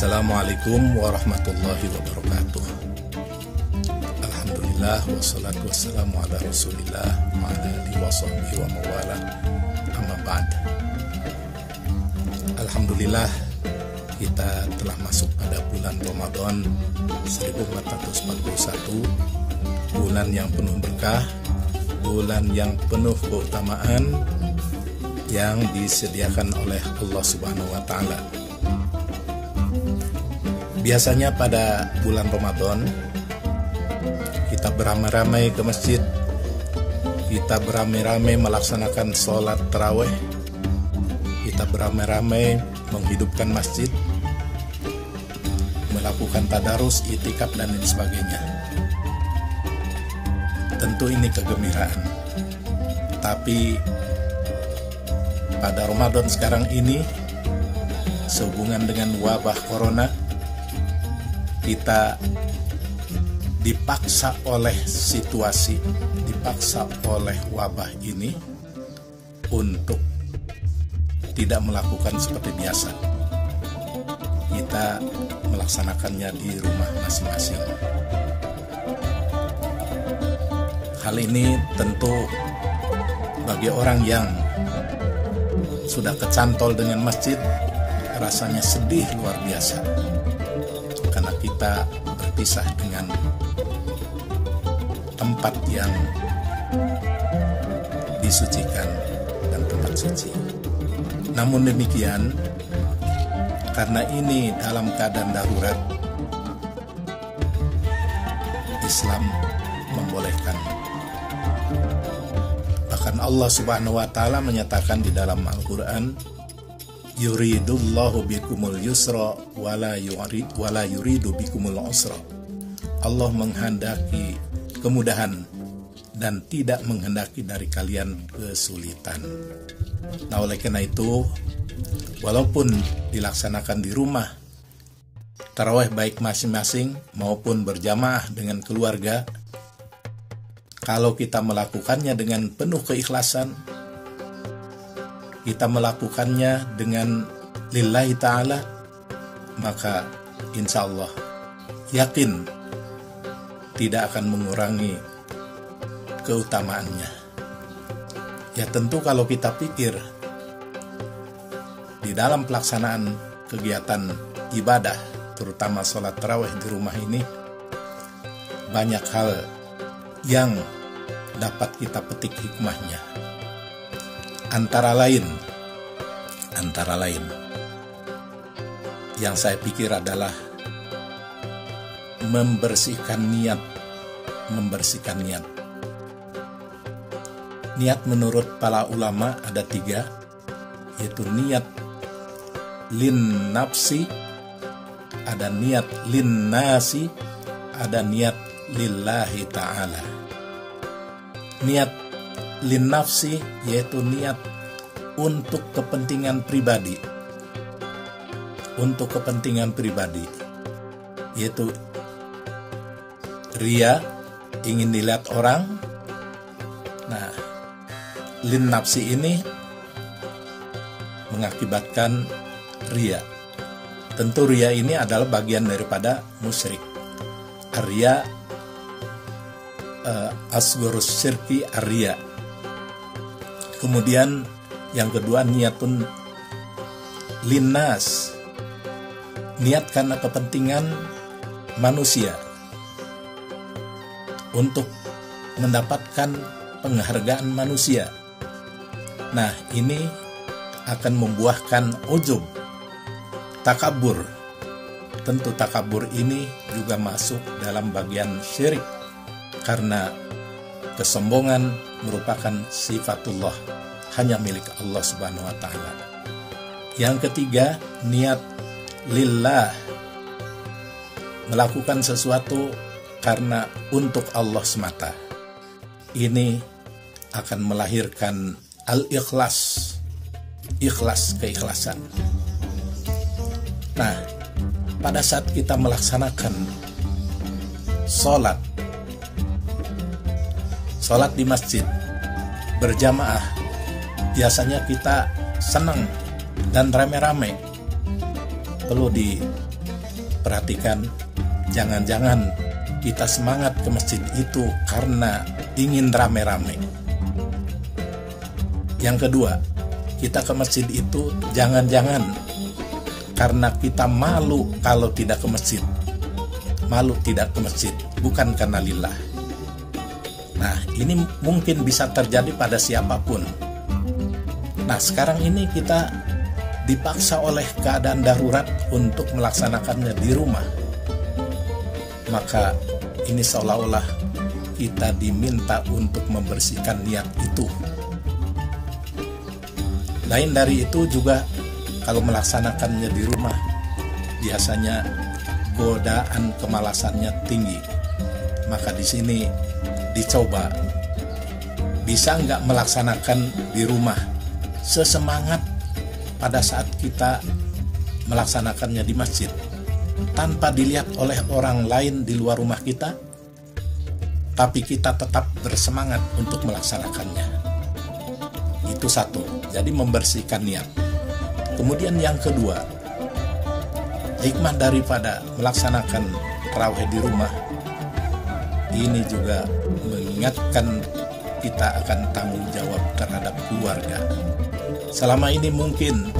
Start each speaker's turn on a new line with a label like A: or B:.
A: Assalamualaikum warahmatullahi wabarakatuh. Alhamdulillah wassalatu wassalamu ala rasulillah wa ala alihi wa sahbihi wa mawala, amma ba'd. Alhamdulillah, kita telah masuk pada bulan Ramadan 1441, bulan yang penuh berkah, bulan yang penuh keutamaan yang disediakan oleh Allah Subhanahu wa Ta'ala. Biasanya pada bulan Ramadan kita beramai-ramai ke masjid, kita beramai-ramai melaksanakan sholat tarawih, kita beramai-ramai menghidupkan masjid, melakukan tadarus, i'tikaf dan lain sebagainya. Tentu ini kegembiraan. Tapi pada Ramadan sekarang ini, sehubungan dengan wabah corona, kita dipaksa oleh situasi, dipaksa oleh wabah ini untuk tidak melakukan seperti biasa. Kita melaksanakannya di rumah masing-masing. Hal ini tentu bagi orang yang sudah kecantol dengan masjid, rasanya sedih luar biasa. Karena kita berpisah dengan tempat yang disucikan dan tempat suci. Namun demikian, karena ini dalam keadaan darurat, Islam membolehkan. Bahkan Allah Subhanahu wa Ta'ala menyatakan di dalam Al-Quran, yuridullahu bikumul yusra wala yuridu bikumul usra. Allah menghendaki kemudahan dan tidak menghendaki dari kalian kesulitan. Nah, oleh karena itu, walaupun dilaksanakan di rumah, tarawih baik masing-masing maupun berjamaah dengan keluarga, kalau kita melakukannya dengan penuh keikhlasan, kita melakukannya dengan lillahi ta'ala, maka insya Allah yakin tidak akan mengurangi keutamaannya. Ya tentu kalau kita pikir di dalam pelaksanaan kegiatan ibadah, terutama sholat tarawih di rumah ini, banyak hal yang dapat kita petik hikmahnya. Antara lain yang saya pikir adalah membersihkan niat. Niat menurut para ulama ada 3, yaitu niat lin nafsi, ada niat lin nasi, ada niat lillahi ta'ala. Niat lin nafsi yaitu niat untuk kepentingan pribadi. Untuk kepentingan pribadi, yaitu ria, ingin dilihat orang. Nah, lin nafsi ini mengakibatkan ria. Tentu ria ini adalah bagian daripada musyrik. Ria asgharus syirki arya. Kemudian yang kedua, niatun linnas, niat karena kepentingan manusia untuk mendapatkan penghargaan manusia. Nah, ini akan membuahkan ujub, takabur. Tentu takabur ini juga masuk dalam bagian syirik, karena kesombongan merupakan sifatullah, hanya milik Allah Subhanahu wa Ta'ala. Yang ketiga, niat lillah, melakukan sesuatu karena untuk Allah semata. Ini akan melahirkan al-ikhlas, keikhlasan. Nah, pada saat kita melaksanakan sholat di masjid berjamaah, biasanya kita senang dan rame-rame. Perlu perhatikan, jangan-jangan kita semangat ke masjid itu karena ingin rame-rame. Yang kedua, kita ke masjid itu jangan-jangan karena kita malu kalau tidak ke masjid. Malu tidak ke masjid, bukan karena lillah. Nah, ini mungkin bisa terjadi pada siapapun. Nah, sekarang ini kita dipaksa oleh keadaan darurat untuk melaksanakannya di rumah. Maka ini seolah-olah kita diminta untuk membersihkan niat itu. Lain dari itu juga, kalau melaksanakannya di rumah, biasanya godaan kemalasannya tinggi. Maka di sini dicoba, bisa nggak melaksanakan di rumah sesemangat pada saat kita melaksanakannya di masjid, tanpa dilihat oleh orang lain di luar rumah kita, tapi kita tetap bersemangat untuk melaksanakannya. Itu satu, jadi membersihkan niat. Kemudian yang kedua, hikmah daripada melaksanakan tarawih di rumah, ini juga mengingatkan kita akan tanggung jawab terhadap keluarga. Selama ini mungkin